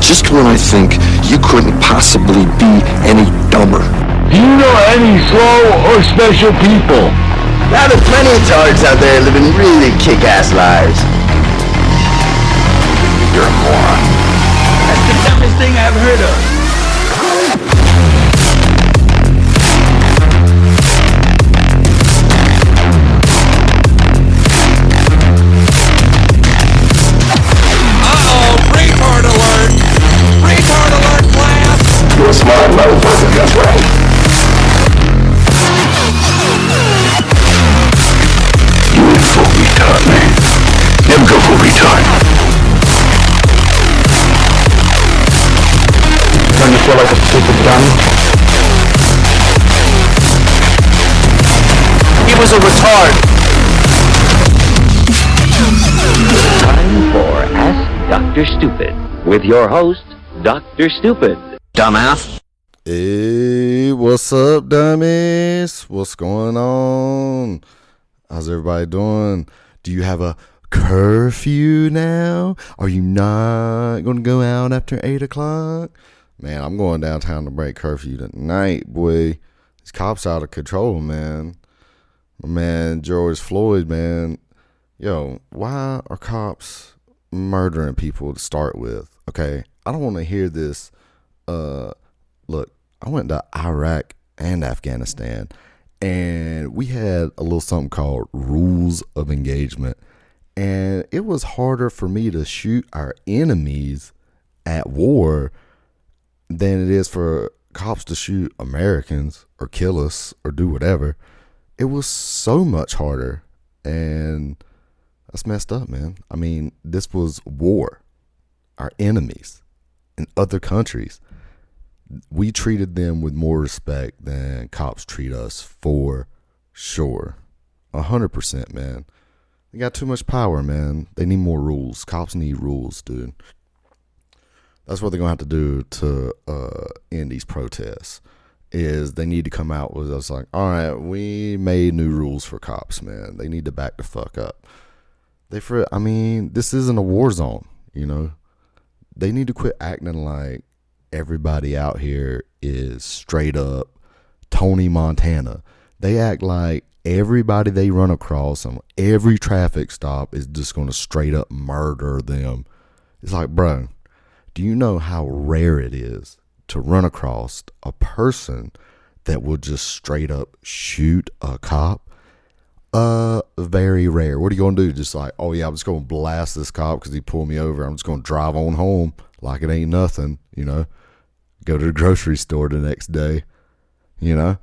just when I think you couldn't possibly be any dumber. Do you know any slow or special people? Now there's plenty of tards out there living really kick-ass lives. You're a moron. That's the dumbest thing I've heard of. Retard alert! Retard alert, class! You're a smart motherfucker, that's right. You ain't full retard, man. Never go full retard. Don't you feel like a stupid dummy? He was a retard. Time for Ask Dr. Stupid with your host, Dr. Stupid. Dumbass. Hey, what's up, dummies? What's going on? How's everybody doing? Do you have a curfew now? Are you not going to go out after 8 o'clock? Man, I'm going downtown to break curfew tonight, boy. These cops out of control, man. My man, George Floyd, man. Yo, why are cops murdering people to start with? Okay, I don't want to hear this. Look, I went to Iraq and Afghanistan, and we had a little something called rules of engagement, and it was harder for me to shoot our enemies at war than it is for cops to shoot Americans or kill us or do whatever. It was so much harder, and that's messed up, man. I mean, this was war. Our enemies in other countries, we treated them with more respect than cops treat us, for sure. 100%, man. They got too much power, man. They need more rules. Cops need rules, dude. That's what they're going to have to do to end these protests, is they need to come out with us like, all right, we made new rules for cops, man. They need to back the fuck up. I mean, this isn't a war zone, you know. They need to quit acting like everybody out here is straight up Tony Montana. They act like everybody they run across on every traffic stop is just going to straight up murder them. It's like, bro, do you know how rare it is to run across a person that will just straight up shoot a cop? Very rare. What are you going to do? Just like, oh yeah, I'm just going to blast this cop because he pulled me over. I'm just going to drive on home like it ain't nothing, you know? Go to the grocery store the next day, you know?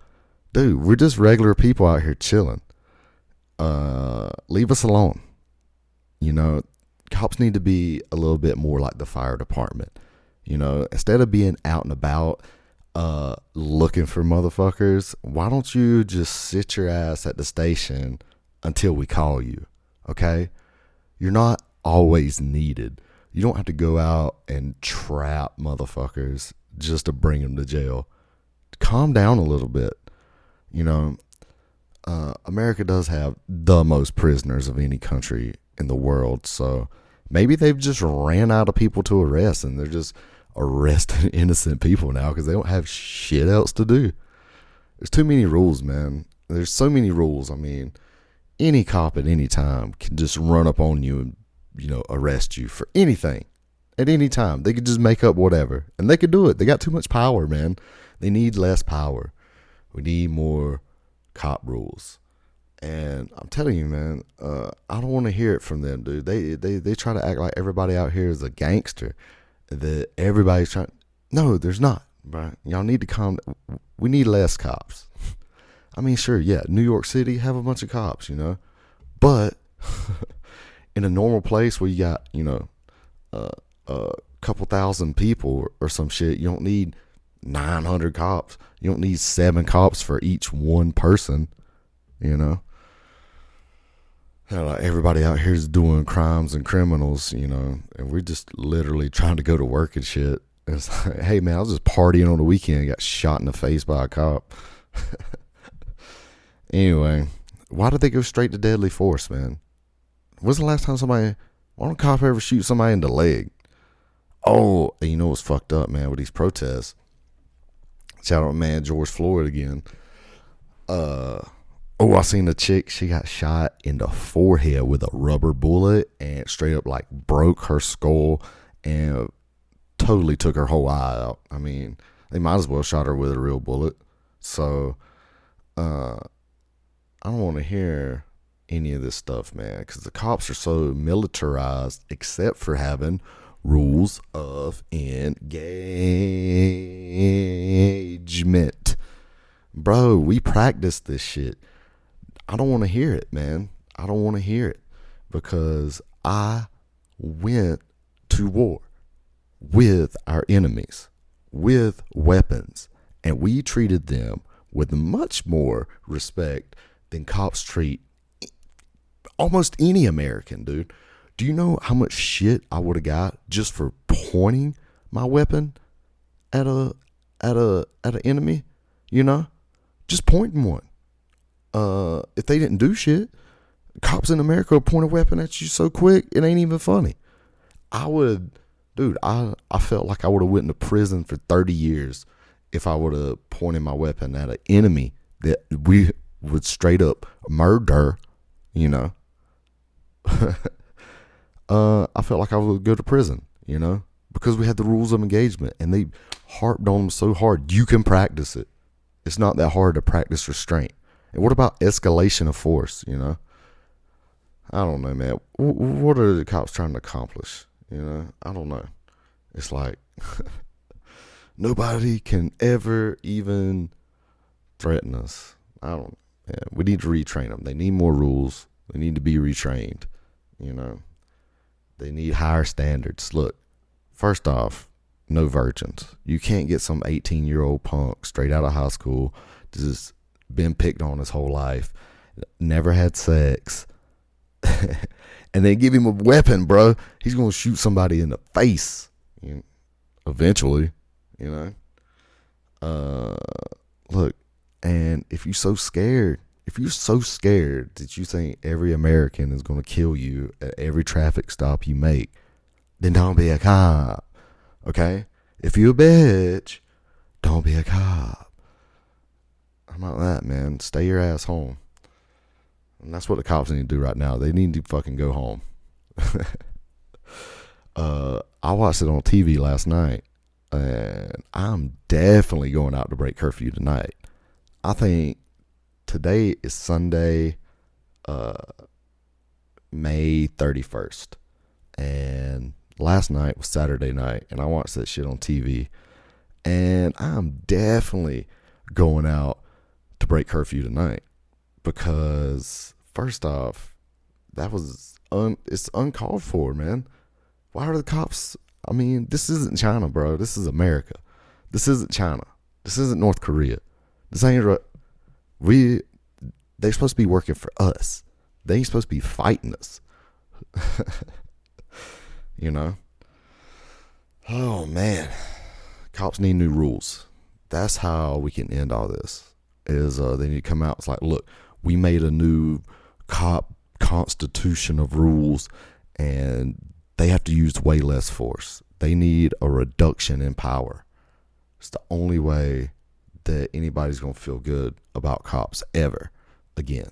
Dude, we're just regular people out here chilling. Leave us alone. You know, cops need to be a little bit more like the fire department. You know, instead of being out and about looking for motherfuckers, why don't you just sit your ass at the station until we call you, okay? You're not always needed. You don't have to go out and trap motherfuckers just to bring them to jail. Calm down a little bit. You know, America does have the most prisoners of any country in the world, so maybe they've just ran out of people to arrest and they're just arresting innocent people now because they don't have shit else to do. There's too many rules, man. There's so many rules. I mean, any cop at any time can just run up on you and, you know, arrest you for anything at any time. They could just make up whatever, and they could do it. They got too much power, man. They need less power. We need more cop rules. And I'm telling you, man, I don't want to hear it from them, dude. They try to act like everybody out here is a gangster. That everybody's trying. No, there's not, right? Y'all need to calm. We need less cops. I mean, sure, yeah, New York City have a bunch of cops, you know, but in a normal place where you got, you know, a couple thousand people or some shit, you don't need 900 cops. You don't need 7 cops for each one person, you know. Like everybody out here is doing crimes and criminals, you know, and we're just literally trying to go to work and shit. And it's like, hey man, I was just partying on the weekend, got shot in the face by a cop. Anyway, why did they go straight to deadly force, man? When's the last time why don't a cop ever shoot somebody in the leg? Oh, and you know what's fucked up, man, with these protests? Shout out, man, George Floyd again. I seen a chick. She got shot in the forehead with a rubber bullet and straight up like broke her skull and totally took her whole eye out. I mean, they might as well shot her with a real bullet. So, I don't want to hear any of this stuff, man, because the cops are so militarized, except for having rules of engagement. Bro, we practice this shit. I don't want to hear it, man. I don't want to hear it because I went to war with our enemies, with weapons, and we treated them with much more respect than cops treat almost any American, dude. Do you know how much shit I would have got just for pointing my weapon at an enemy? You know, just pointing one. If they didn't do shit, cops in America will point a weapon at you so quick it ain't even funny. I felt like I would have went into prison for 30 years if I would have pointed my weapon at an enemy that we would straight up murder, you know. I felt like I would go to prison, you know, because we had the rules of engagement and they harped on them so hard. You can practice it. It's not that hard to practice restraint. And what about escalation of force, you know? I don't know, man. What are the cops trying to accomplish? You know, I don't know. It's like nobody can ever even threaten us. I don't know. Yeah, we need to retrain them. They need more rules. They need to be retrained, you know. They need higher standards. Look, first off, no virgins. You can't get some 18-year-old punk straight out of high school, just been picked on his whole life, never had sex, and then give him a weapon, bro. He's going to shoot somebody in the face, you know, eventually, you know. Look, and if you're so scared that you think every American is going to kill you at every traffic stop you make, then don't be a cop, okay? If you a bitch, don't be a cop. How about that, man? Stay your ass home. And that's what the cops need to do right now. They need to fucking go home. I watched it on TV last night, and I'm definitely going out to break curfew tonight. I think today is Sunday, May 31st. And last night was Saturday night, and I watched that shit on TV. And I'm definitely going out to break curfew tonight because, first off, it's uncalled for, man. Why are the cops? I mean, this isn't China, bro. This is America. This isn't China. This isn't North Korea. This ain't they're supposed to be working for us. They ain't supposed to be fighting us. You know? Oh, man. Cops need new rules. That's how we can end all this. Is they need to come out. It's like, look, we made a new cop constitution of rules, and they have to use way less force. They need a reduction in power. It's the only way that anybody's going to feel good about cops ever again.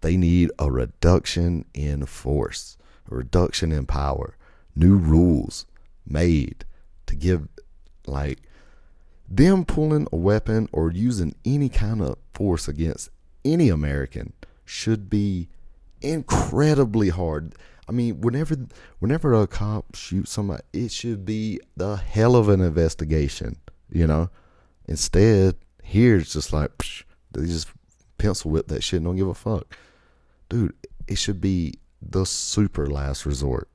They need a reduction in force, a reduction in power, new rules made to give, like, them pulling a weapon or using any kind of force against any American should be incredibly hard. I mean, whenever a cop shoots somebody, it should be the hell of an investigation, you know? Instead, here it's just like, they just pencil whip that shit and don't give a fuck. Dude, it should be the super last resort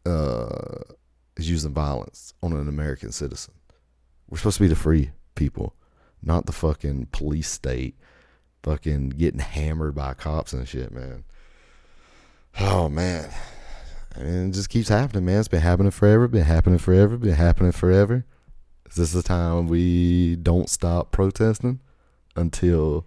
is using violence on an American citizen. We're supposed to be the free people, not the fucking police state fucking getting hammered by cops and shit, man. Oh, man. And it just keeps happening, man. It's been happening forever, been happening forever. Is this the time we don't stop protesting until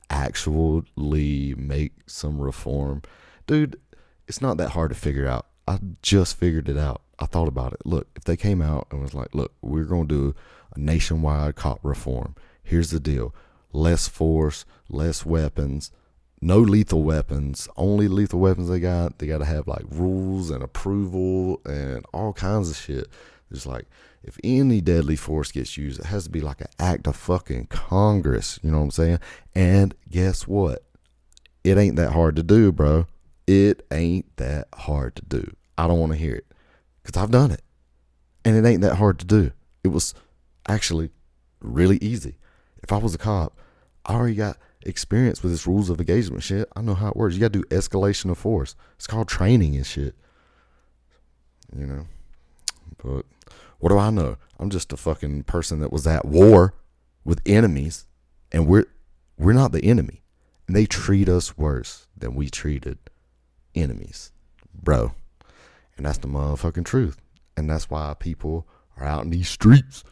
actually make some reform? Dude, it's not that hard to figure out. I just figured it out. I thought about it. Look, if they came out and was like, look, we're going to do a nationwide cop reform. Here's the deal. Less force, less weapons, no lethal weapons. Only lethal weapons they got to have like rules and approval and all kinds of shit. It's like, if any deadly force gets used, it has to be like an act of fucking Congress. You know what I'm saying? And guess what? It ain't that hard to do, bro. It ain't that hard to do. I don't want to hear it because I've done it. And it ain't that hard to do. It was actually really easy. If I was a cop, I already got experience with this rules of engagement shit. I know how it works. You got to do escalation of force. It's called training and shit. You know? But what do I know? I'm just a fucking person that was at war with enemies, and we're not the enemy. And they treat us worse than we treated enemies, bro. And that's the motherfucking truth. And that's why people are out in these streets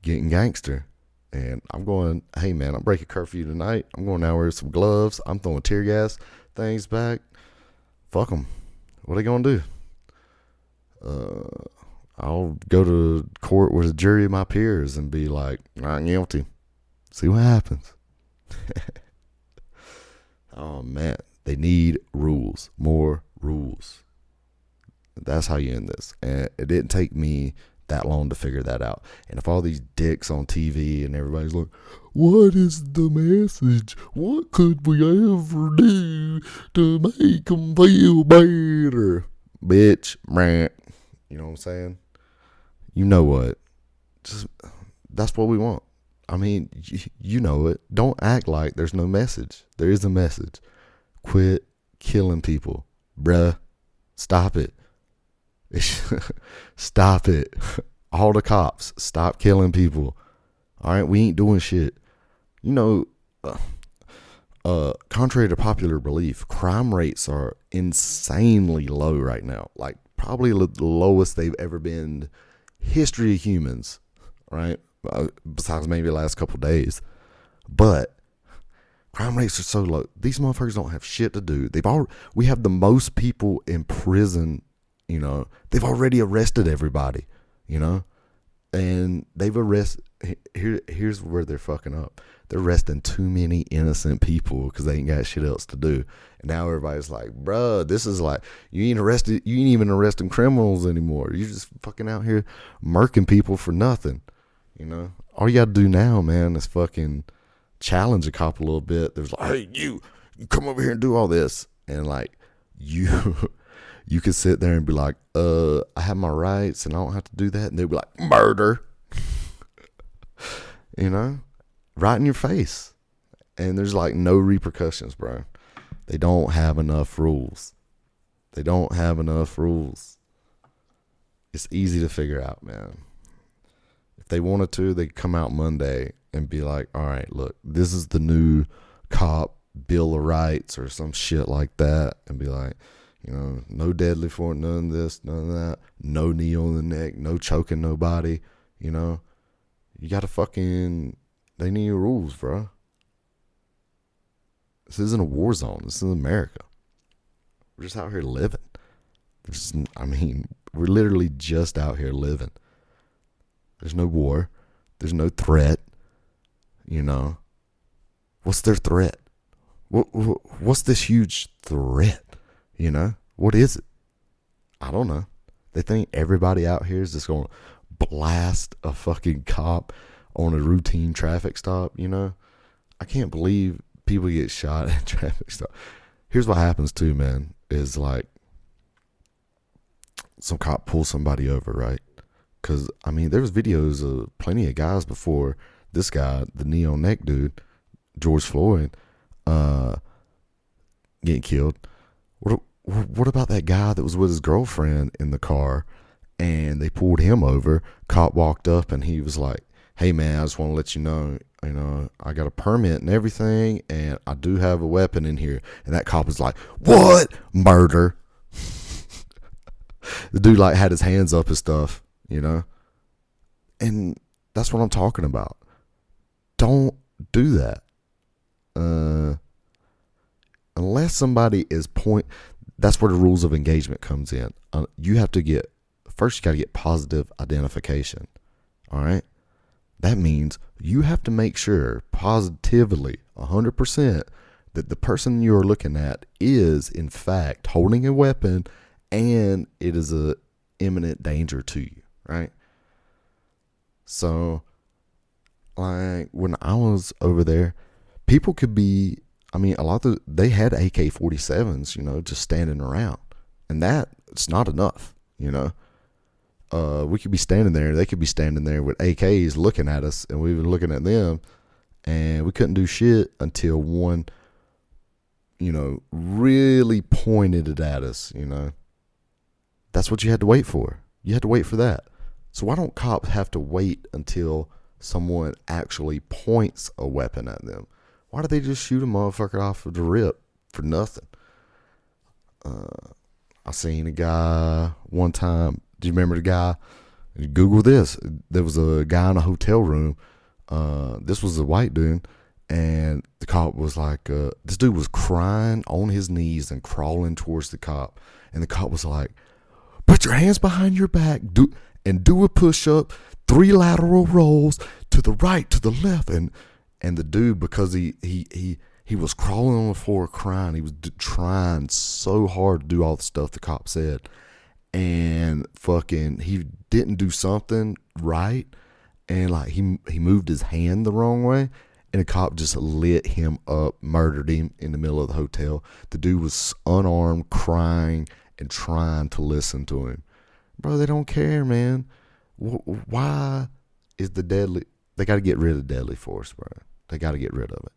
getting gangster. And I'm going, hey man, I'm breaking curfew tonight. I'm going down with some gloves. I'm throwing tear gas things back. Fuck them. What are they going to do? I'll go to court with a jury of my peers and be like, not guilty. See what happens. Oh man, they need rules, more rules. That's how you end this. And it didn't take me that long to figure that out. And if all these dicks on TV and everybody's like, what is the message? What could we ever do to make them feel better? Bitch, man. You know what I'm saying? You know what? Just, that's what we want. I mean, you know it. Don't act like there's no message. There is a message. Quit killing people. Bruh. Stop it. Stop it. All the cops, stop killing people. All right? We ain't doing shit. You know, contrary to popular belief, crime rates are insanely low right now. Like, probably the lowest they've ever been in history of humans, right? Besides maybe the last couple days. But crime rates are so low. These motherfuckers don't have shit to do. We have the most people in prison, you know. They've already arrested everybody, you know. And they've arrested, here's where they're fucking up. They're arresting too many innocent people because they ain't got shit else to do. And now everybody's like, bruh, this is like, you ain't even arresting criminals anymore. You're just fucking out here murking people for nothing. You know, all you got to do now, man, is fucking challenge a cop a little bit. There's like, hey, you come over here and do all this. And like, you could sit there and be like, I have my rights and I don't have to do that. And they'll be like, murder. You know, right in your face. And there's like no repercussions, bro. They don't have enough rules. They don't have enough rules. It's easy to figure out, man. If they wanted to, they could come out Monday and be like, all right, look, this is the new cop Bill of Rights or some shit like that. And be like, you know, no deadly force, none of this, none of that. No knee on the neck, no choking nobody. You know, you got to fucking, they need rules, bro. This isn't a war zone. This is America. We're just out here living. We're literally just out here living. There's no war. There's no threat. You know. What's their threat? What's this huge threat? You know? What is it? I don't know. They think everybody out here is just going to blast a fucking cop on a routine traffic stop, you know? I can't believe people get shot at traffic stop. Here's what happens too, man, is like some cop pulls somebody over, right? Because, I mean, there's videos of plenty of guys before this guy, the knee on neck dude, George Floyd, getting killed. What about that guy that was with his girlfriend in the car and they pulled him over? Cop walked up and he was like, hey man, I just want to let you know, I got a permit and everything and I do have a weapon in here. And that cop was like, what? Murder. The dude like had his hands up and stuff, you know? And that's what I'm talking about. Don't do that. Unless somebody is that's where the rules of engagement comes in. You have to get, first you got to get positive identification. All right. That means you have to make sure positively 100% that the person you're looking at is in fact holding a weapon and it is a imminent danger to you. Right. So like when I was over there, people could be, I mean, they had AK-47s, just standing around, and it's not enough, we could be standing there, they could be standing there with AKs looking at us, and we were looking at them, and we couldn't do shit until one, really pointed it at us, That's what you had to wait for. You had to wait for that. So why don't cops have to wait until someone actually points a weapon at them? Why do they just shoot a motherfucker off of the rip for nothing? I seen a guy one time. Do you remember the guy? Google this. There was a guy in a hotel room. This was a white dude. And the cop was like, this dude was crying on his knees and crawling towards the cop. And the cop was like, put your hands behind your back do a push-up, 3 lateral rolls to the right, to the left. And the dude, because he was crawling on the floor crying, he was trying so hard to do all the stuff the cop said. And fucking, he didn't do something right. And like he moved his hand the wrong way. And the cop just lit him up, murdered him in the middle of the hotel. The dude was unarmed, crying, and trying to listen to him. Bro, they don't care, man. Why is the deadly... They got to get rid of deadly force, bro. They got to get rid of it.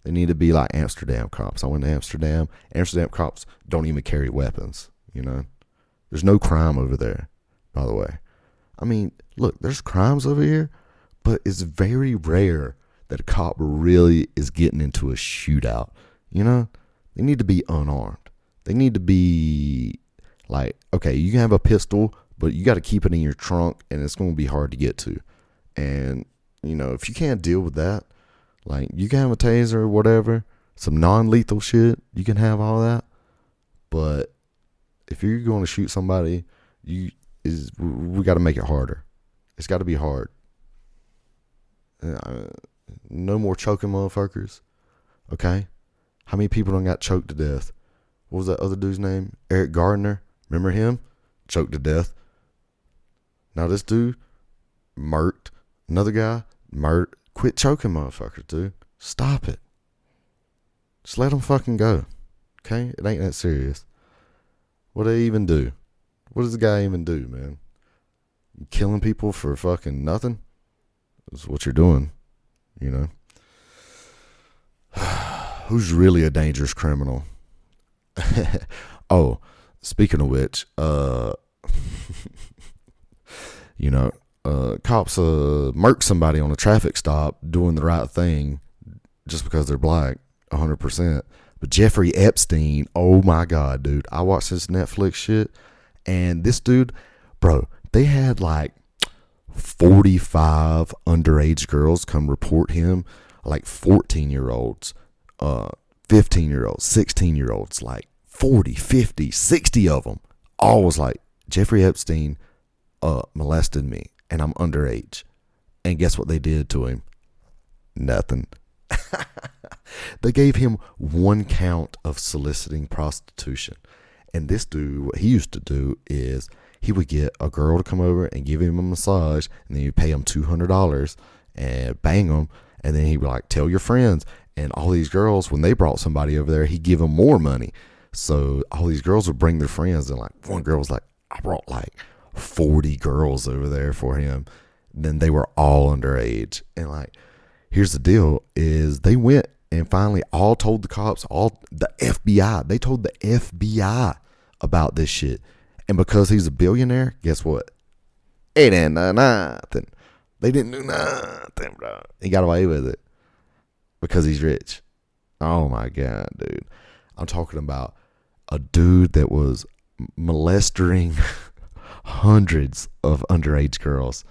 They need to be like Amsterdam cops. I went to Amsterdam. Amsterdam cops don't even carry weapons, There's no crime over there, by the way. I mean, look, there's crimes over here, but it's very rare that a cop really is getting into a shootout. They need to be unarmed. They need to be like, okay, you can have a pistol, but you got to keep it in your trunk, and it's going to be hard to get to. And, if you can't deal with that, like, you can have a taser or whatever, some non-lethal shit, you can have all that. But if you're going to shoot somebody, we got to make it harder. It's got to be hard. No more choking motherfuckers. Okay? How many people done got choked to death? What was that other dude's name? Eric Gardner. Remember him? Choked to death. Now this dude murked another guy. Quit choking motherfuckers, dude. Stop it. Just let them fucking go. Okay? It ain't that serious. What do they even do? What does the guy even do, man? You killing people for fucking nothing? That's what you're doing, Who's really a dangerous criminal? Oh, speaking of which, cops murk somebody on a traffic stop doing the right thing just because they're black, 100%. But Jeffrey Epstein, oh my God, dude. I watched this Netflix shit, and this dude, bro, they had like 45 underage girls come report him, like 14-year-olds, 15-year-olds, 16-year-olds, like 40, 50, 60 of them. All was like, Jeffrey Epstein molested me, and I'm underage. And guess what they did to him? Nothing. They gave him 1 count of soliciting prostitution. And this dude, what he used to do is he would get a girl to come over and give him a massage, and then he'd pay him $200 and bang them. And then he would like, tell your friends. And all these girls, when they brought somebody over there, he'd give them more money. So all these girls would bring their friends, and like one girl was like, I brought like 40 girls over there for him. Then they were all underage. And like, here's the deal is they went and finally all told the cops, all the FBI. They told the FBI about this shit. And because he's a billionaire, guess what? It ain't nothing. They didn't do nothing, bro. He got away with it because he's rich. Oh my God, dude. I'm talking about a dude that was molesting hundreds of underage girls.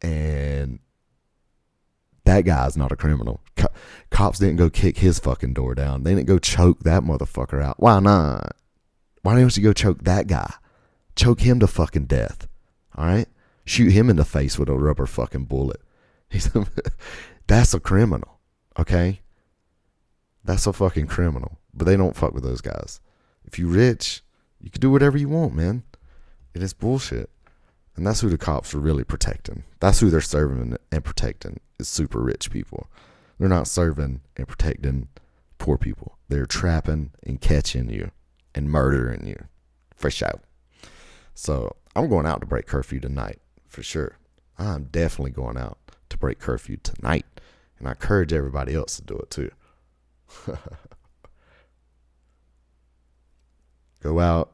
And that guy's not a criminal. Cops didn't go kick his fucking door down. They didn't go choke that motherfucker out. Why not? Why don't you go choke that guy? Choke him to fucking death. All right? Shoot him in the face with a rubber fucking bullet. That's a criminal. Okay? That's a fucking criminal. But they don't fuck with those guys. If you rich, you can do whatever you want, man. It is bullshit. And that's who the cops are really protecting. That's who they're serving and protecting, is super rich people. They're not serving and protecting poor people. They're trapping and catching you and murdering you. For sure. So I'm going out to break curfew tonight. For sure. I'm definitely going out to break curfew tonight. And I encourage everybody else to do it too. Go out,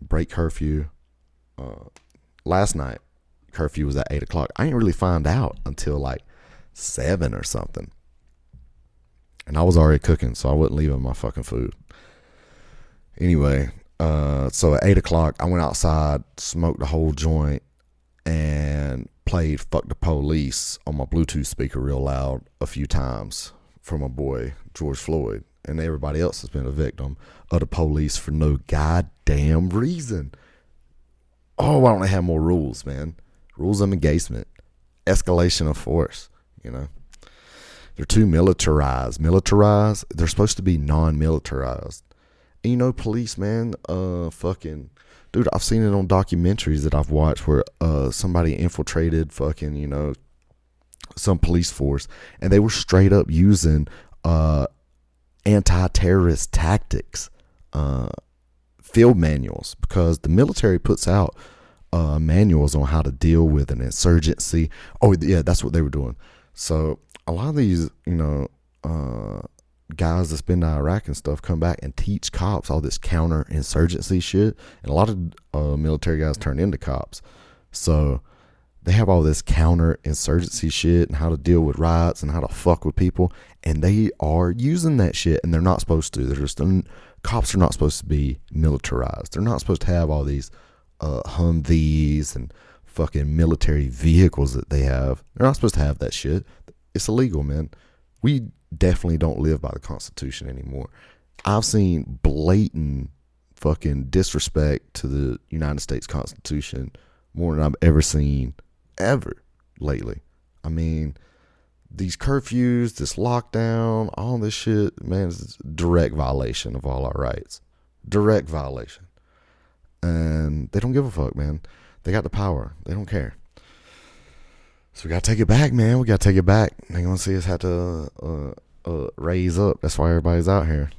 break curfew. Last night, curfew was at 8 o'clock. I didn't really find out until like 7 or something. And I was already cooking, so I wasn't leaving my fucking food. Anyway, so at 8 o'clock, I went outside, smoked the whole joint, and played Fuck the Police on my Bluetooth speaker real loud a few times for my boy, George Floyd. And everybody else has been a victim of the police for no goddamn reason. Oh, why don't they have more rules, man? Rules of engagement. Escalation of force, you know. They're too militarized. Militarized, they're supposed to be non-militarized. And you know, police, man, fucking... Dude, I've seen it on documentaries that I've watched where somebody infiltrated fucking, you know, some police force. And they were straight up using anti-terrorist tactics. Field manuals, because the military puts out manuals on how to deal with an insurgency. Oh yeah, that's what they were doing. So a lot of these, you know, guys that's been to Iraq and stuff come back and teach cops all this counter-insurgency shit. And a lot of military guys turn into cops. So they have all this counter-insurgency shit and how to deal with riots and how to fuck with people. And they are using that shit, and they're not supposed to. They're just... Cops are not supposed to be militarized. They're not supposed to have all these Humvees and fucking military vehicles that they have. They're not supposed to have that shit. It's illegal, man. We definitely don't live by the Constitution anymore. I've seen blatant fucking disrespect to the United States Constitution more than I've ever seen ever lately. I mean, these curfews, this lockdown, all this shit, man, it's a direct violation of all our rights. Direct violation. And they don't give a fuck, man. They got the power. They don't care. So we got to take it back, man. We got to take it back. They're going to see us have to raise up. That's why everybody's out here.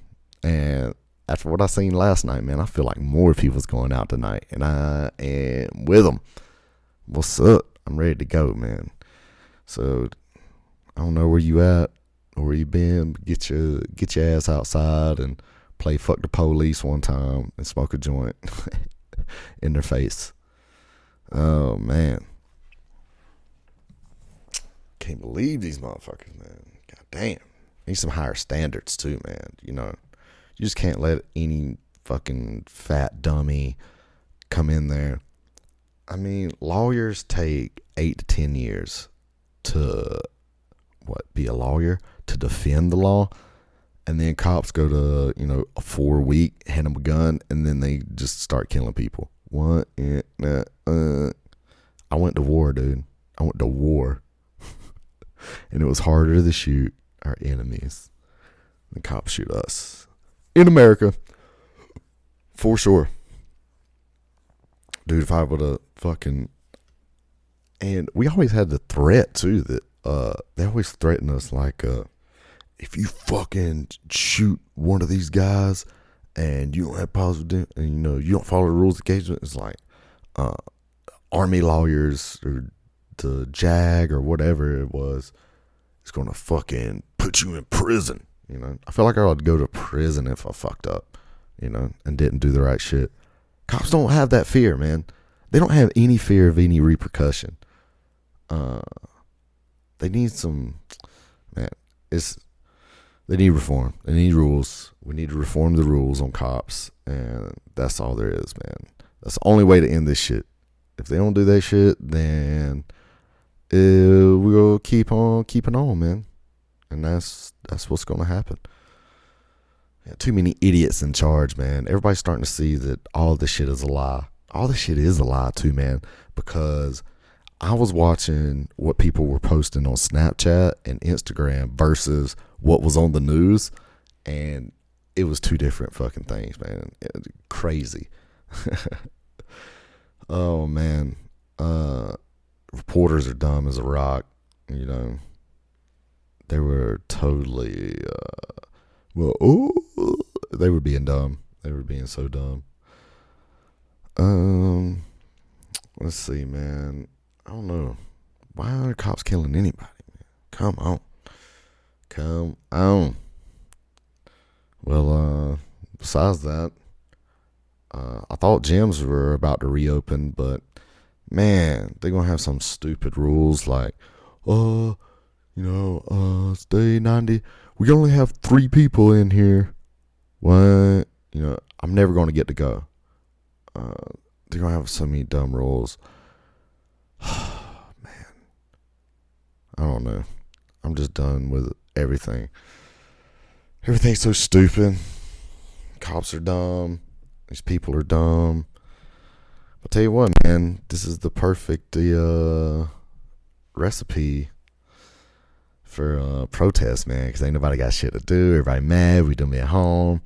And after what I seen last night, man, I feel like more people's going out tonight. And I am with them. What's up? I'm ready to go, man. So... I don't know where you at or where you been. Get your ass outside and play Fuck the Police one time and smoke a joint in their face. Oh, man. Can't believe these motherfuckers, man. God damn. Need some higher standards, too, man. You know, you just can't let any fucking fat dummy come in there. I mean, lawyers take 8 to 10 years to... be a lawyer to defend the law, and then cops go to, you know, a 4-week, hand them a gun, and then they just start killing people. What? I went to war, dude. I went to war. And it was harder to shoot our enemies than cops shoot us. In America. For sure. Dude, if I would have fucking... And we always had the threat, too, that they always threaten us like, if you fucking shoot one of these guys and you don't have positive, and you know, you don't follow the rules of engagement, it's like, army lawyers or the JAG or whatever it was, is going to fucking put you in prison. You know, I feel like I would go to prison if I fucked up, you know, and didn't do the right shit. Cops don't have that fear, man. They don't have any fear of any repercussion. They need some, man, they need reform. They need rules. We need to reform the rules on cops, and that's all there is, man. That's the only way to end this shit. If they don't do that shit, then we'll keep on keeping on, man. And that's what's going to happen. Too many idiots in charge, man. Everybody's starting to see that all this shit is a lie. All this shit is a lie too, man, because I was watching what people were posting on Snapchat and Instagram versus what was on the news, and it was two different fucking things, man. Crazy. Oh, man. Reporters are dumb as a rock, you know. They were totally, they were being dumb. They were being so dumb. Let's see, man. I don't know. Why are the cops killing anybody, man? Come on. Well, besides that, I thought gyms were about to reopen, but man, they're gonna have some stupid rules like, stay 90. We only have 3 people in here. What? You know, I'm never gonna get to go. They're gonna have so many dumb rules. Man, I don't know. I'm just done with everything. Everything's so stupid. Cops are dumb. These people are dumb. I'll tell you what, man. This is the perfect recipe for protest, man. Because ain't nobody got shit to do. Everybody mad. We done be at home.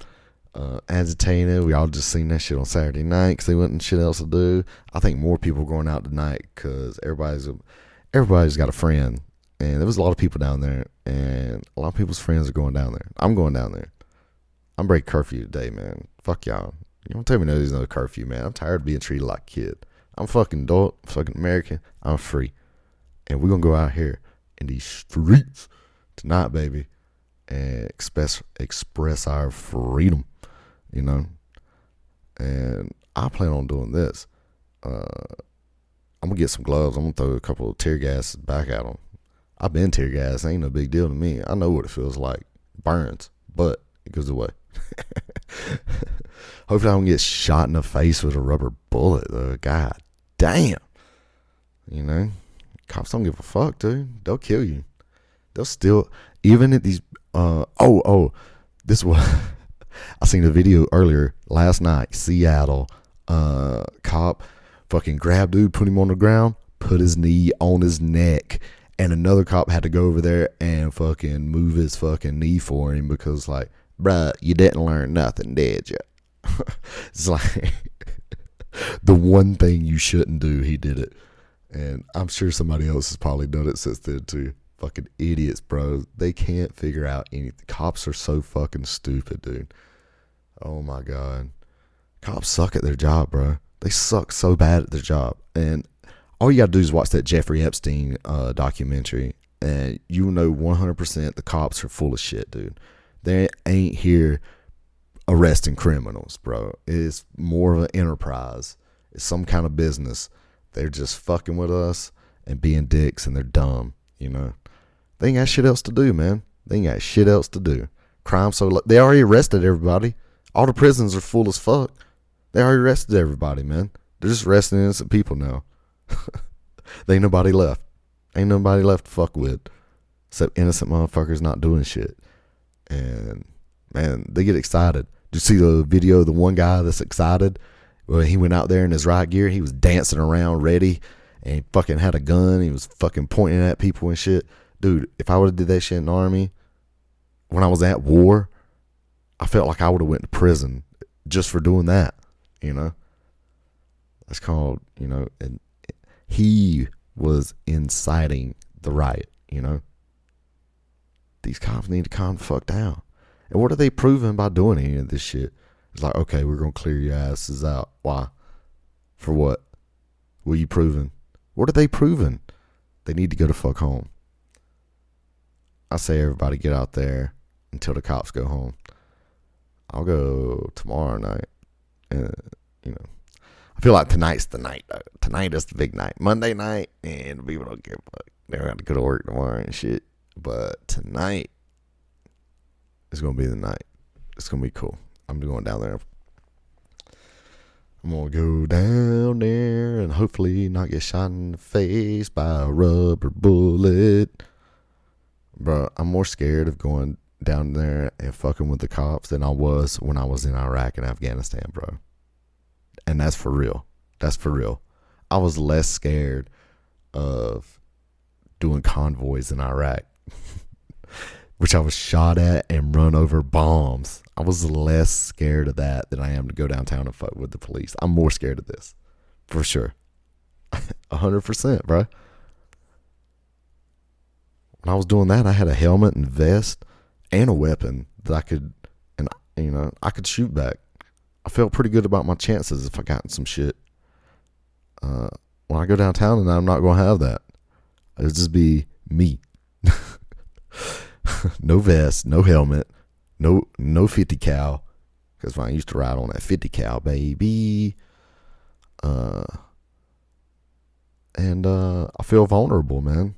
Agitated. We all just seen that shit on Saturday night because they wasn't shit else to do. I think more people are going out tonight because everybody's got a friend. And there was a lot of people down there. And a lot of people's friends are going down there. I'm going down there. I'm breaking curfew today, man. Fuck y'all. You don't tell me there's no curfew, man. I'm tired of being treated like a kid. I'm fucking adult, fucking American. I'm free. And we're going to go out here in these streets tonight, baby, and express our freedom, you know. And I plan on doing this. I'm going to get some gloves. I'm going to throw a couple of tear gas back at them. I've been tear gas. Ain't no big deal to me. I know what it feels like. Burns, but it goes away. Hopefully I don't get shot in the face with a rubber bullet, though. God damn. You know? Cops don't give a fuck, dude. They'll kill you. They'll still, even at these, this was, I seen a video earlier last night, Seattle, cop fucking grabbed dude, put him on the ground, put his knee on his neck, and another cop had to go over there and fucking move his fucking knee for him because, like, bruh, you didn't learn nothing, did you? It's like the one thing you shouldn't do, he did it. And I'm sure somebody else has probably done it since then too. Fucking idiots, bro. They can't figure out anything. Cops are so fucking stupid, dude. Oh my God. Cops suck at their job, bro. They suck so bad at their job. And all you gotta do is watch that Jeffrey Epstein documentary, and you know 100% the cops are full of shit, dude. They ain't here arresting criminals, bro. It's more of an enterprise. It's some kind of business. They're just fucking with us and being dicks, and they're dumb, you know. They ain't got shit else to do, man. They ain't got shit else to do. Crime they already arrested everybody. All the prisons are full as fuck. They already arrested everybody, man. They're just arresting innocent people now. There ain't nobody left. Ain't nobody left to fuck with. Except innocent motherfuckers not doing shit. And, man, they get excited. Did you see the video of the one guy that's excited? Well, he went out there in his riot gear. He was dancing around ready. And he fucking had a gun. He was fucking pointing at people and shit. Dude, if I would have did that shit in the army, when I was at war, I felt like I would have went to prison just for doing that, you know? That's called, you know, and he was inciting the riot, you know? These cops need to calm the fuck down. And what are they proving by doing any of this shit? It's like, okay, we're going to clear your asses out. Why? For what? What are you proving? What are they proving? They need to go to fuck home. I say everybody get out there until the cops go home. I'll go tomorrow night. You know, I feel like tonight's the night, though. Tonight is the big night. Monday night, and people don't give a fuck. They're going to go to work tomorrow and shit. But tonight is going to be the night. It's going to be cool. I'm going down there. I'm going to go down there and hopefully not get shot in the face by a rubber bullet. Bro, I'm more scared of going down there and fucking with the cops than I was when I was in Iraq and Afghanistan, bro. And that's for real. That's for real. I was less scared of doing convoys in Iraq, which I was shot at and run over bombs. I was less scared of that than I am to go downtown and fuck with the police. I'm more scared of this, for sure. 100%, bro. When I was doing that, I had a helmet and vest and a weapon that I could, and I could shoot back. I felt pretty good about my chances if I got in some shit. When I go downtown, and I'm not gonna have that. It'll just be me. No vest, no helmet, no 50 cal. Because when I used to ride on that 50 cal, baby. And I feel vulnerable, man.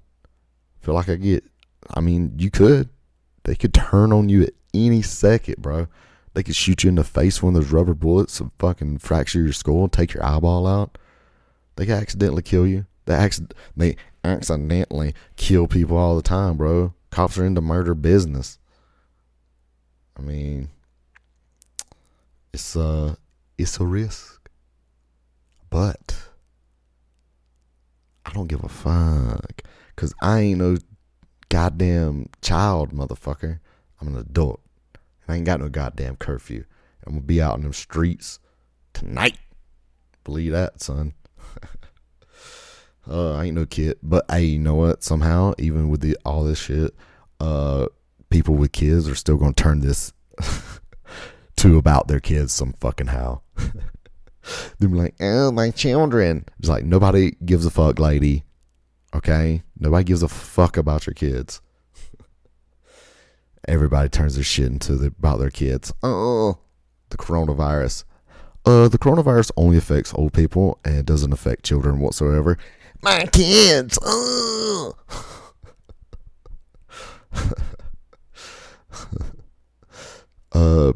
I feel like they could turn on you at any second, bro. They could shoot you in the face with those rubber bullets and fucking fracture your skull and take your eyeball out. They could accidentally kill you. They accidentally kill people all the time, bro. Cops are into murder business. I mean, it's a risk. But I don't give a fuck. Because I ain't no goddamn child, motherfucker. I'm an adult. I ain't got no goddamn curfew. I'm going to be out in them streets tonight. Believe that, son. I ain't no kid. But, hey, you know what? Somehow, even with all this shit, people with kids are still going to turn this to about their kids some fucking how. They'll be like, oh, my children. It's like, nobody gives a fuck, lady. Okay? Nobody gives a fuck about your kids. Everybody turns their shit about their kids. Oh, the coronavirus. The coronavirus only affects old people and doesn't affect children whatsoever. My kids. Oh.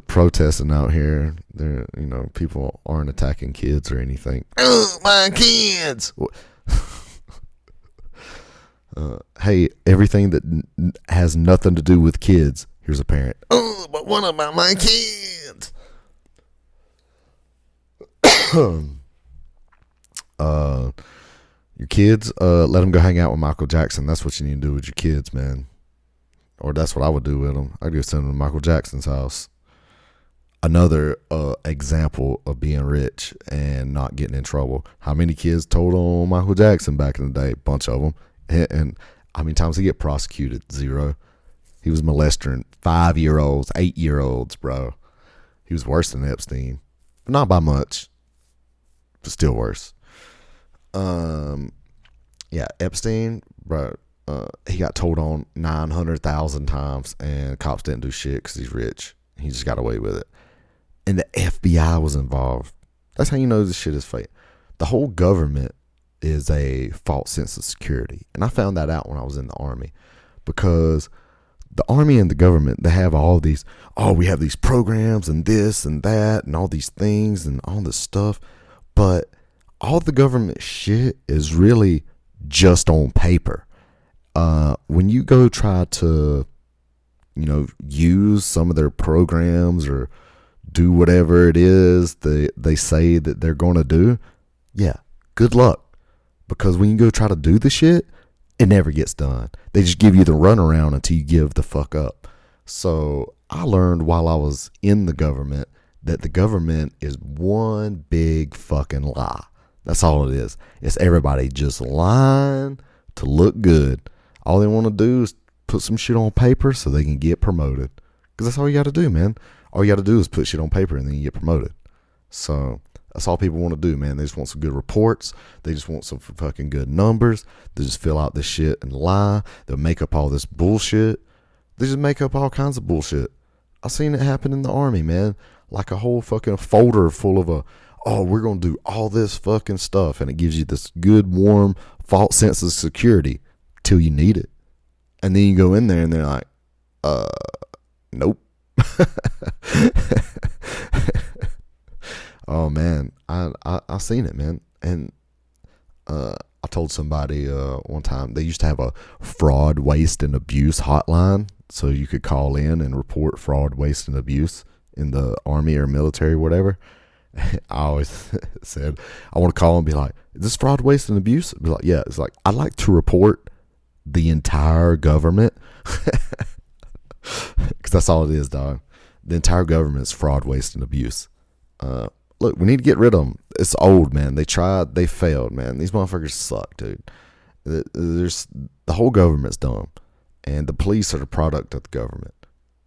Protesting out here. There, people aren't attacking kids or anything. Oh, my kids. Hey, everything that has nothing to do with kids. Here's a parent. Oh, but what about my kids? Your kids, let them go hang out with Michael Jackson. That's what you need to do with your kids, man. Or that's what I would do with them. I'd just send them to Michael Jackson's house. Another example of being rich and not getting in trouble. How many kids told on Michael Jackson back in the day? Bunch of them. And how many times he get prosecuted? 0. He was molesting 5-year-olds, 8-year-olds, bro. He was worse than Epstein. But not by much. But still worse. Yeah, Epstein, bro, he got told on 900,000 times and cops didn't do shit because he's rich. He just got away with it. And the FBI was involved. That's how you know this shit is fake. The whole government is a false sense of security. And I found that out when I was in the Army. Because the Army and the government, they have all these, we have these programs and this and that and all these things and all this stuff. But all the government shit is really just on paper. When you go try to, use some of their programs or do whatever it is they say that they're going to do, yeah, good luck. Because when you go try to do the shit, it never gets done. They just give you the runaround until you give the fuck up. So I learned while I was in the government that the government is one big fucking lie. That's all it is. It's everybody just lying to look good. All they want to do is put some shit on paper so they can get promoted. Because that's all you got to do, man. All you got to do is put shit on paper and then you get promoted. So that's all people want to do, man. They just want some good reports. They just want some fucking good numbers. They just fill out this shit and lie. They'll make up all this bullshit. They just make up all kinds of bullshit. I've seen it happen in the Army, man. Like a whole fucking folder full of we're going to do all this fucking stuff. And it gives you this good, warm, false sense of security till you need it. And then you go in there and they're like, nope. Oh man, I seen it, man. And I I told somebody one time they used to have a fraud, waste, and abuse hotline, so you could call in and report fraud, waste, and abuse in the army or military or whatever. I always said I want to call and be like, "Is this fraud, waste, and abuse?" I'd be like, "Yeah." It's like, I'd like to report the entire government, because that's all it is, dog. The entire government is fraud, waste, and abuse. Look, we need to get rid of them. It's old, man. They tried, they failed, man. These motherfuckers suck, dude. The whole government's dumb, and the police are the product of the government,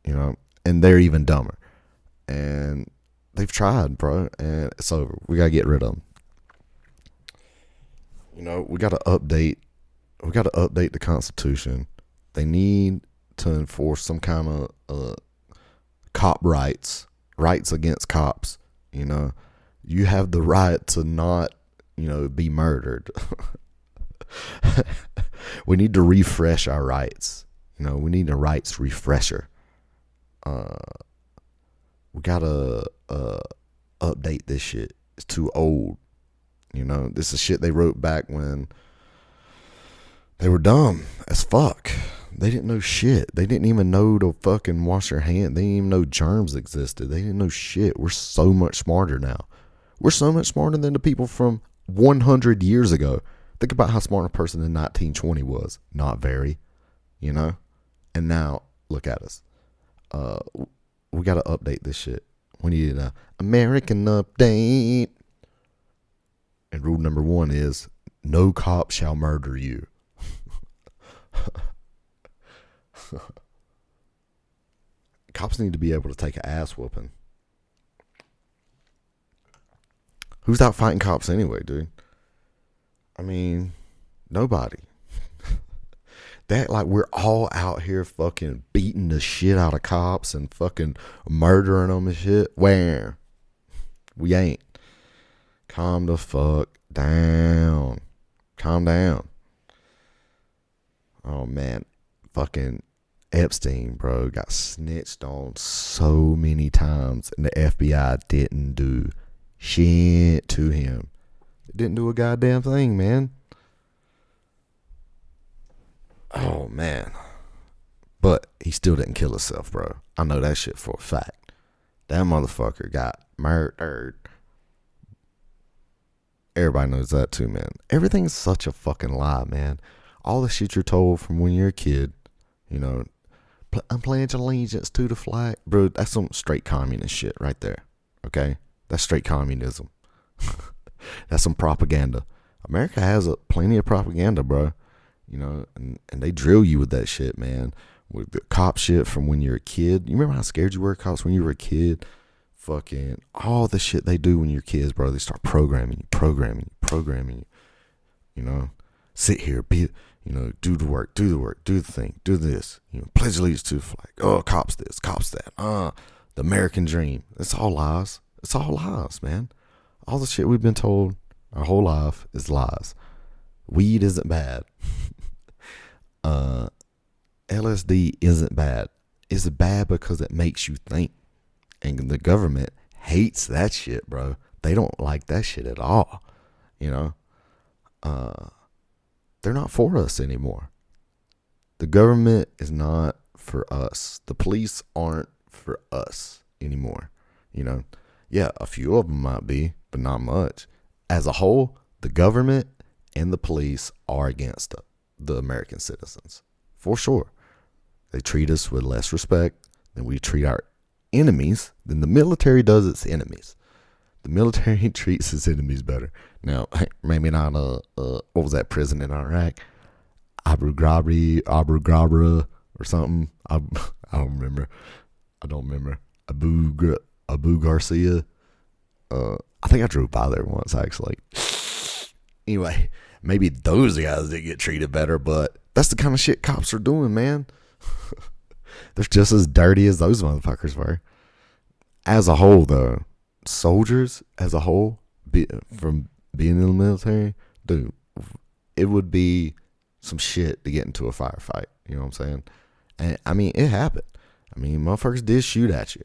you know, and they're even dumber. And they've tried, bro, and it's over. We gotta get rid of them. You know, we gotta update the Constitution. They need to enforce some kind of cop rights against cops. You know, you have the right to not, you know, be murdered. We need to refresh our rights. You know, we need a rights refresher. We gotta update this shit. It's too old. You know, this is shit they wrote back when they were dumb as fuck. They didn't know shit. They didn't even know to fucking wash their hands. They didn't even know germs existed. They didn't know shit. We're so much smarter now. We're so much smarter than the people from 100 years ago. Think about how smart a person in 1920 was. Not very, you know? And now, look at us. We got to update this shit. We need an American update. And rule number 1 is, no cop shall murder you. Cops need to be able to take an ass whooping. Who's out fighting cops anyway, dude? I mean, nobody. They act like we're all out here fucking beating the shit out of cops and fucking murdering them and shit. Where? We ain't. Calm the fuck down. Calm down. Oh, man. Fucking Epstein, bro, got snitched on so many times, and the FBI didn't do shit to him. It didn't do a goddamn thing, man. Oh, man. But he still didn't kill himself, bro. I know that shit for a fact. That motherfucker got murdered. Everybody knows that too, man. Everything's such a fucking lie, man. All the shit you're told from when you're a kid, you know, I'm pledging allegiance to the flag. Bro, that's some straight communist shit right there. Okay? That's straight communism. That's some propaganda. America has plenty of propaganda, bro. You know, and they drill you with that shit, man. With the cop shit from when you're a kid. You remember how scared you were of cops when you were a kid? Fucking all the shit they do when you're kids, bro. They start programming you. You know, sit here, be, you know, do the work, do the thing, do this. You know, pledge allegiance to the flag. Oh, cops this, cops that. The American dream. It's all lies. It's all lies, man. All the shit we've been told our whole life is lies. Weed isn't bad. LSD isn't bad. It's bad because it makes you think. And the government hates that shit, bro. They don't like that shit at all. You know? They're not for us anymore. The government is not for us. The police aren't for us anymore. You know? Yeah, a few of them might be, but not much. As a whole, the government and the police are against the American citizens. For sure. They treat us with less respect than we treat our enemies, than the military does its enemies. The military treats its enemies better. Now, maybe not, what was that prison in Iraq? Abu Ghraib or something. I don't remember. Abu Garcia. I think I drove by there once, actually. Anyway, maybe those guys didn't get treated better, but that's the kind of shit cops are doing, man. They're just as dirty as those motherfuckers were. As a whole, though, soldiers as a whole, from being in the military, dude, it would be some shit to get into a firefight. You know what I'm saying? And I mean, it happened. I mean, motherfuckers did shoot at you.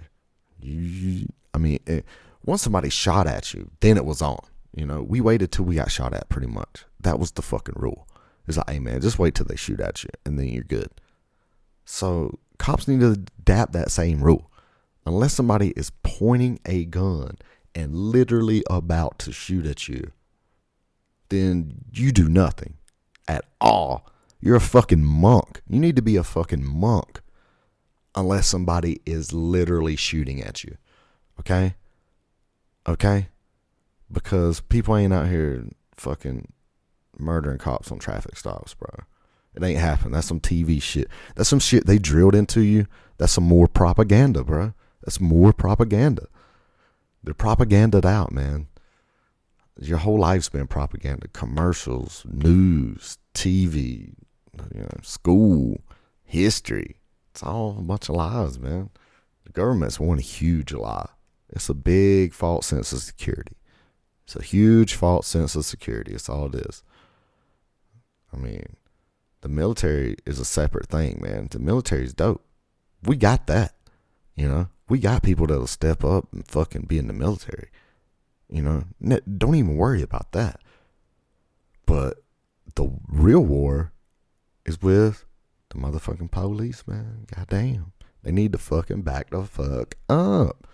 Once somebody shot at you, then it was on. You know, we waited till we got shot at pretty much. That was the fucking rule. It's like, hey man, just wait till they shoot at you and then you're good. So cops need to adapt that same rule. Unless somebody is pointing a gun and literally about to shoot at you, then you do nothing at all. You're a fucking monk. You need to be a fucking monk unless somebody is literally shooting at you. Okay? Okay? Because people ain't out here fucking murdering cops on traffic stops, bro. It ain't happening. That's some TV shit. That's some shit they drilled into you. That's some more propaganda, bro. That's more propaganda. They're propagandaed out, man. Your whole life's been propaganda. Commercials, news, TV, school, history. It's all a bunch of lies, man. The government's one huge lie. It's a big false sense of security. It's a huge false sense of security. It's all it is. I mean, the military is a separate thing, man. The military's dope. We got that. We got people that'll step up and fucking be in the military. Don't even worry about that. But the real war is with the motherfucking police, man. Goddamn. They need to fucking back the fuck up.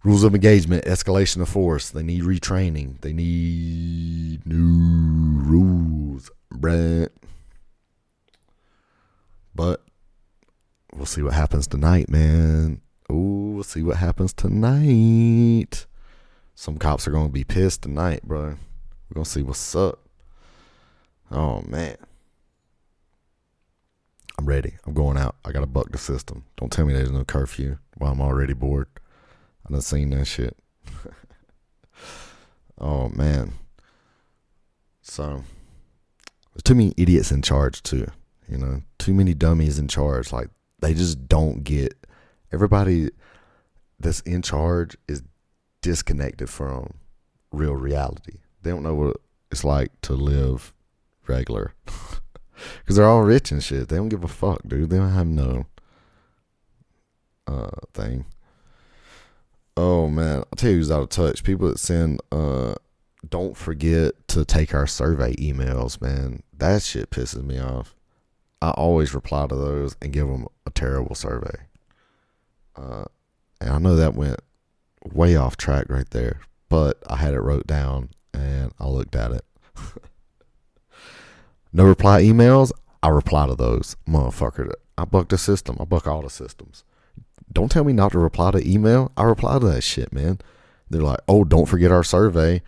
Rules of engagement, escalation of force. They need retraining. They need new rules, bruh. But we'll see what happens tonight, man. Ooh, we'll see what happens tonight. Some cops are going to be pissed tonight, bro. We're going to see what's up. Oh, man. I'm ready. I'm going out. I got to buck the system. Don't tell me there's no curfew while I'm already bored. I done seen that shit. Oh, man. So, there's too many idiots in charge, too. Too many dummies in charge. Like, they just don't get. Everybody that's in charge is disconnected from real reality. They don't know what it's like to live regular. Because they're all rich and shit. They don't give a fuck, dude. They don't have no thing. Oh, man. I'll tell you who's out of touch. People that send, don't forget to take our survey emails, man. That shit pisses me off. I always reply to those and give them a terrible survey. And I know that went way off track right there, but I had it wrote down and I looked at it. No reply emails, I reply to those. Motherfucker, I buck the system. I buck all the systems. Don't tell me not to reply to email. I reply to that shit, man. They're like, oh, don't forget our survey.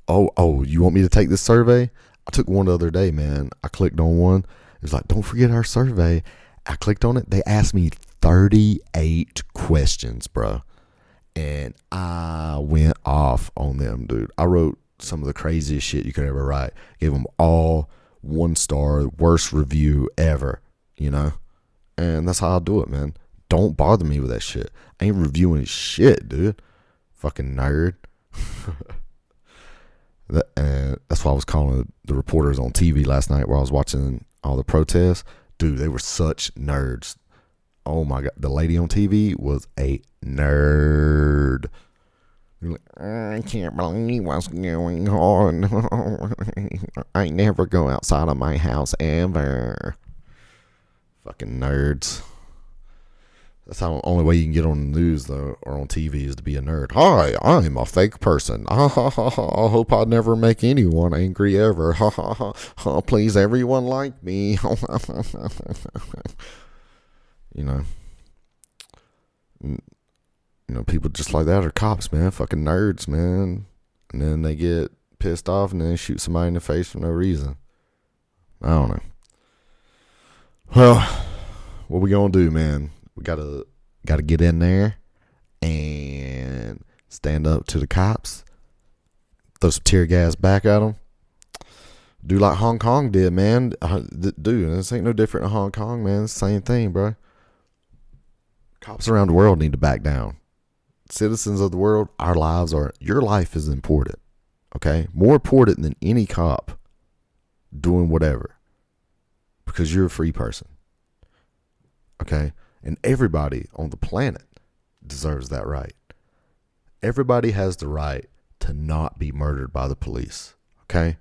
Oh, you want me to take this survey? I took one the other day, man. I clicked on one. It was like, don't forget our survey. I clicked on it. They asked me 38 questions, bro. And I went off on them, dude. I wrote some of the craziest shit you could ever write. Gave them all 1 star, worst review ever, And that's how I do it, man. Don't bother me with that shit. I ain't reviewing shit, dude. Fucking nerd. And that's why I was calling the reporters on TV last night where I was watching all the protests. Dude, they were such nerds. Oh my God. The lady on TV was a nerd. Like, I can't believe what's going on. I never go outside of my house ever. Fucking nerds. That's how the only way you can get on the news, though, or on TV, is to be a nerd. Hi, I'm a fake person. I hope I never make anyone angry ever. Please, everyone like me. People just like that are cops, man. Fucking nerds, man. And then they get pissed off and then shoot somebody in the face for no reason. I don't know. Well, what we gonna do, man? We gotta get in there and stand up to the cops. Throw some tear gas back at them. Do like Hong Kong did, man. Dude, this ain't no different in Hong Kong, man. It's the same thing, bro. Cops around the world need to back down. Citizens of the world, your life is important. Okay? More important than any cop doing whatever. Because you're a free person. Okay? And everybody on the planet deserves that right. Everybody has the right to not be murdered by the police. Okay?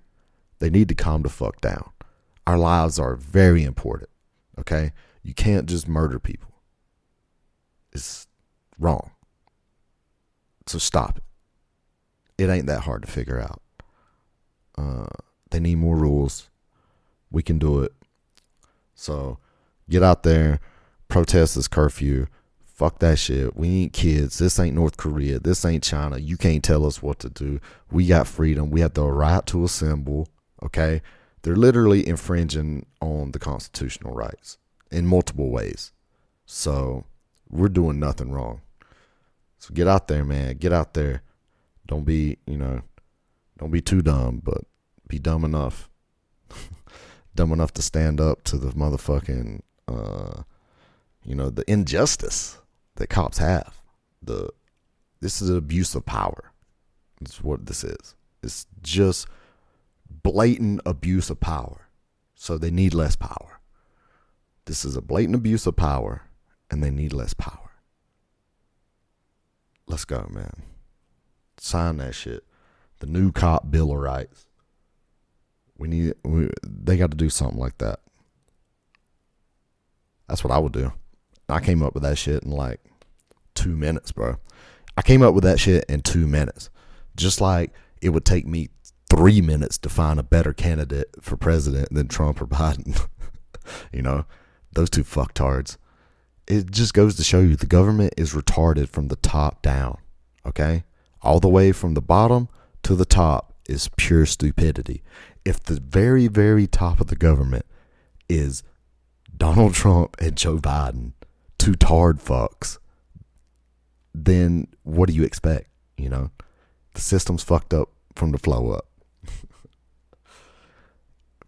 They need to calm the fuck down. Our lives are very important. Okay? You can't just murder people. It's wrong. So stop it. It ain't that hard to figure out. They need more rules. We can do it. So get out there, protest this curfew. Fuck that shit. We ain't kids. This ain't North Korea. This ain't China. You can't tell us what to do. We got freedom. We have the right to assemble. Okay? They're literally infringing on the constitutional rights in multiple ways. So we're doing nothing wrong. So get out there, man. Get out there. Don't be too dumb, but be dumb enough. Dumb enough to stand up to the motherfucking, the injustice that cops have. This is an abuse of power. That's what this is. It's just blatant abuse of power. So they need less power. This is a blatant abuse of power, and they need less power. Let's go, man. Sign that shit. The new cop Bill of Rights. They got to do something like that. That's what I would do. I came up with that shit in like 2 minutes, bro. I came up with that shit in 2 minutes. Just like it would take me 3 minutes to find a better candidate for president than Trump or Biden. Those two fucktards. It just goes to show you the government is retarded from the top down. Okay? All the way from the bottom to the top is pure stupidity. If the very, very top of the government is Donald Trump and Joe Biden, two tard fucks, then what do you expect? The system's fucked up from the flow up.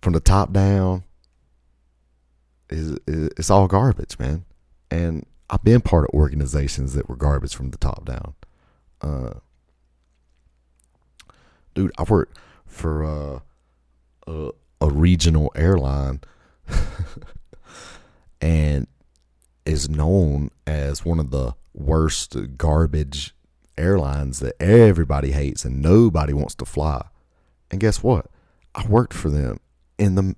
From the top down, it's all garbage, man. And I've been part of organizations that were garbage from the top down. Dude, I worked for a regional airline and is known as one of the worst garbage airlines that everybody hates and nobody wants to fly. And guess what? I worked for them and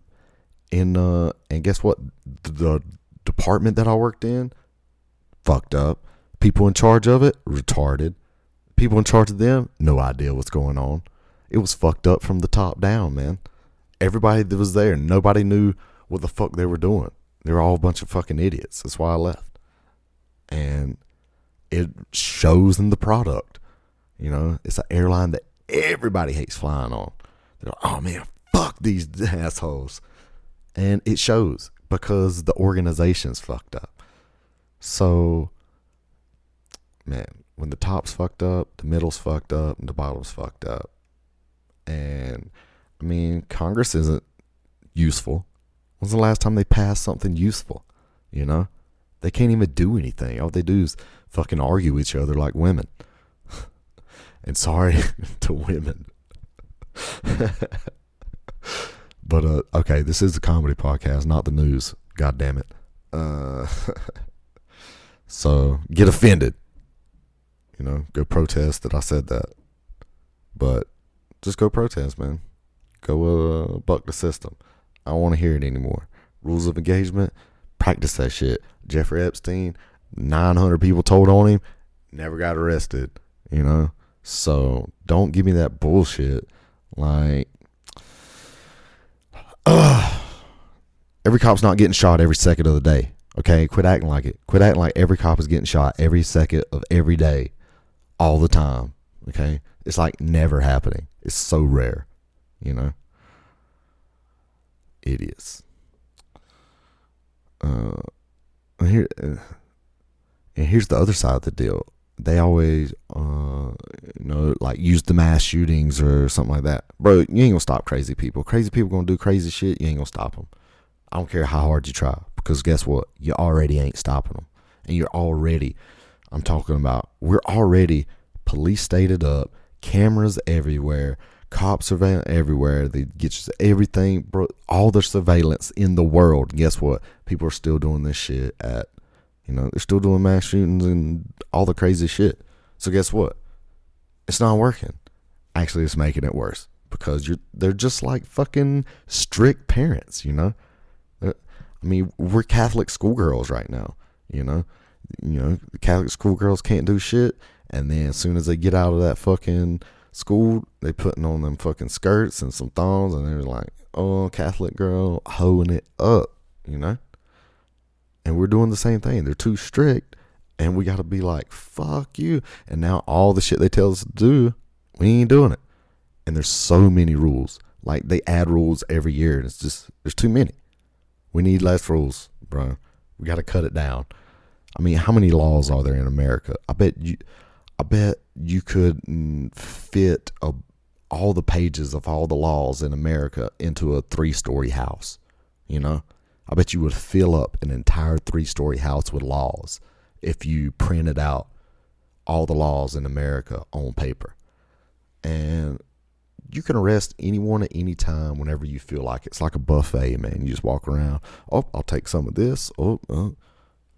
guess what? The department that I worked in fucked up. People in charge of it, retarded. People in charge of them, no idea what's going on. It was fucked up from the top down, man. Everybody that was there, nobody knew what the fuck they were doing. They were all a bunch of fucking idiots. That's why I left. And it shows in the product. It's an airline that everybody hates flying on. They're like, oh man, fuck these assholes. And it shows because the organization's fucked up. So, man, when the top's fucked up, the middle's fucked up, and the bottom's fucked up. And, I mean, Congress isn't useful. When's the last time they passed something useful? They can't even do anything. All they do is fucking argue with each other like women. And sorry to women. But, okay, this is a comedy podcast, not the news. God damn it. So, get offended. Go protest that I said that. But, just go protest, man. Go buck the system. I don't want to hear it anymore. Rules of engagement, practice that shit. Jeffrey Epstein, 900 people told on him, never got arrested, So don't give me that bullshit. Like, every cop's not getting shot every second of the day. Okay, quit acting like it. Quit acting like every cop is getting shot every second of every day, all the time. Okay, it's like never happening. It's so rare, Idiots. Here's the other side of the deal. They always, like use the mass shootings or something like that. Bro, you ain't gonna stop crazy people. Crazy people gonna do crazy shit. You ain't gonna stop them. I don't care how hard you try, because guess what? You already ain't stopping them. And we're already police stated up, cameras everywhere, cop surveillance everywhere. They get you everything, bro. All the surveillance in the world. Guess what? People are still doing this shit they're still doing mass shootings and all the crazy shit. So guess what? It's not working. Actually, it's making it worse because they're just like fucking strict parents, you know? I mean, we're Catholic schoolgirls right now, you know? The Catholic schoolgirls can't do shit, and then as soon as they get out of that fucking school, they putting on them fucking skirts and some thongs, and they're like, oh, Catholic girl hoeing it up, you know? And we're doing the same thing. They're too strict, and we got to be like, fuck you. And now all the shit they tell us to do, we ain't doing it. And there's so many rules. Like, they add rules every year, and it's just, there's too many. We need less rules, bro. We got to cut it down. I mean, how many laws are there in America? I bet you could fit all the pages of all the laws in America into a 3-story house, you know? I bet you would fill up an entire 3-story house with laws if you printed out all the laws in America on paper. And you can arrest anyone at any time whenever you feel like it. It's like a buffet, man. You just walk around. Oh, I'll take some of this.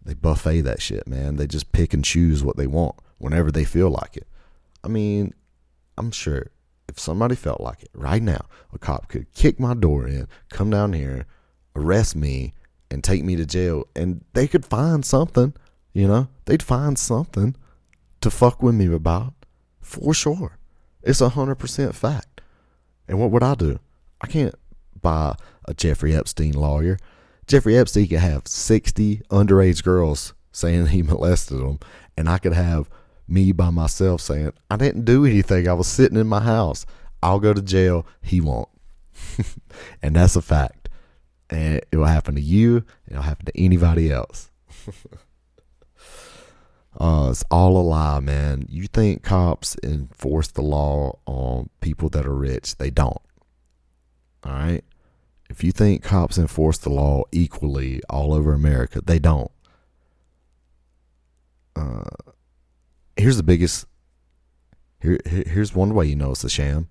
They buffet that shit, man. They just pick and choose what they want whenever they feel like it. I mean, I'm sure if somebody felt like it right now, a cop could kick my door in, come down here, arrest me, and take me to jail, and they could find something, you know? They'd find something to fuck with me about, for sure. It's 100% fact. And what would I do? I can't buy a Jeffrey Epstein lawyer. Jeffrey Epstein could have 60 underage girls saying he molested them, and I could have me by myself saying, I didn't do anything. I was sitting in my house. I'll go to jail. He won't. And that's a fact. And it will happen to you. It'll happen to anybody else. It's all a lie, man. You think cops enforce the law on people that are rich? They don't. All right? If you think cops enforce the law equally all over America, they don't. Here's the biggest. Here's one way you know it's a sham.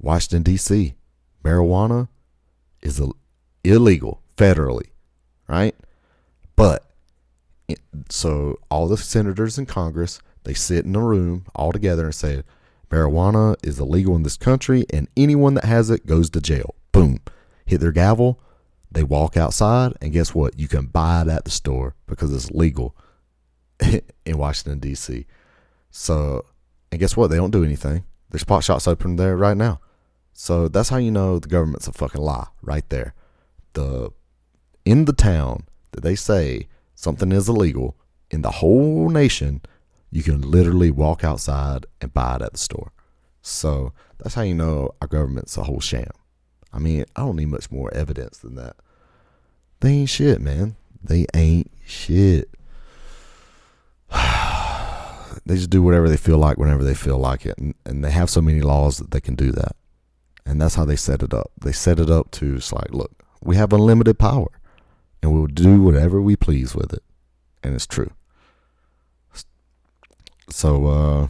Washington, D.C. Marijuana is illegal federally, right? But so all the senators in Congress, they sit in a room all together and say, marijuana is illegal in this country, and anyone that has it goes to jail. Boom. Hit their gavel. They walk outside, and guess what? You can buy it at the store because it's legal in Washington, D.C. So, and guess what? They don't do anything. There's pot shops open there right now. So that's how you know the government's a fucking lie right there. In the town that they say something is illegal, in the whole nation, you can literally walk outside and buy it at the store. So that's how you know our government's a whole sham. I mean, I don't need much more evidence than that. They ain't shit, man. They ain't shit. They just do whatever they feel like whenever they feel like it. And they have so many laws that they can do that. And that's how they set it up. They set it up to, it's like, look, we have unlimited power. And we'll do whatever we please with it. And it's true. So,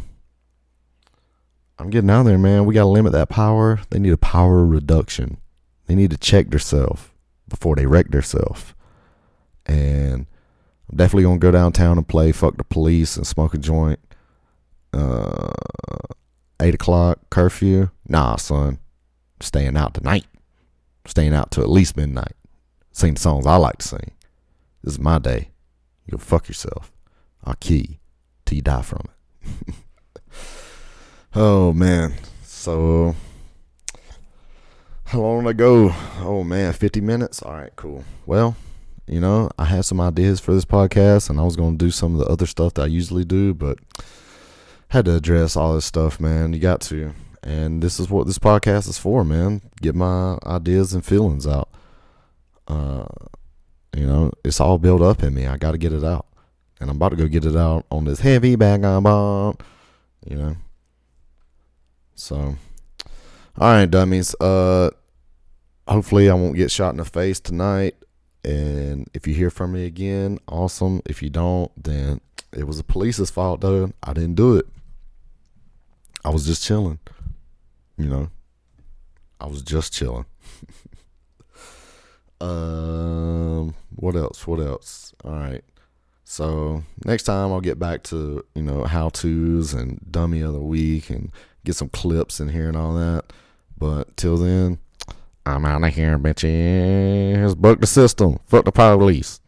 I'm getting out there, man. We got to limit that power. They need a power reduction. They need to check themselves before they wreck themselves. And I'm definitely going to go downtown and play Fuck the Police and smoke a joint. 8 o'clock curfew. Nah, son. Staying out tonight. Staying out till at least midnight. Sing the songs I like to sing. This is my day. You go fuck yourself. I'll kill you till you die from it. Oh, man. So, how long did I go? Oh, man, 50 minutes? All right, cool. Well, you know, I had some ideas for this podcast, and I was going to do some of the other stuff that I usually do, but had to address all this stuff, man. You got to. And this is what this podcast is for, man. Get my ideas and feelings out. You know, it's all built up in me. I got to get it out. And I'm about to go get it out on this heavy bag on bomb, you know. So, all right, dummies. Hopefully I won't get shot in the face tonight. And if you hear from me again, awesome. If you don't, then it was the police's fault, though. I didn't do it. I was just chilling. You know, I was just chilling. What else? All right. So next time I'll get back to, you know, how-tos and dummy of the week and get some clips in here and all that. But till then, I'm out of here, bitches. Buck the system. Fuck the police.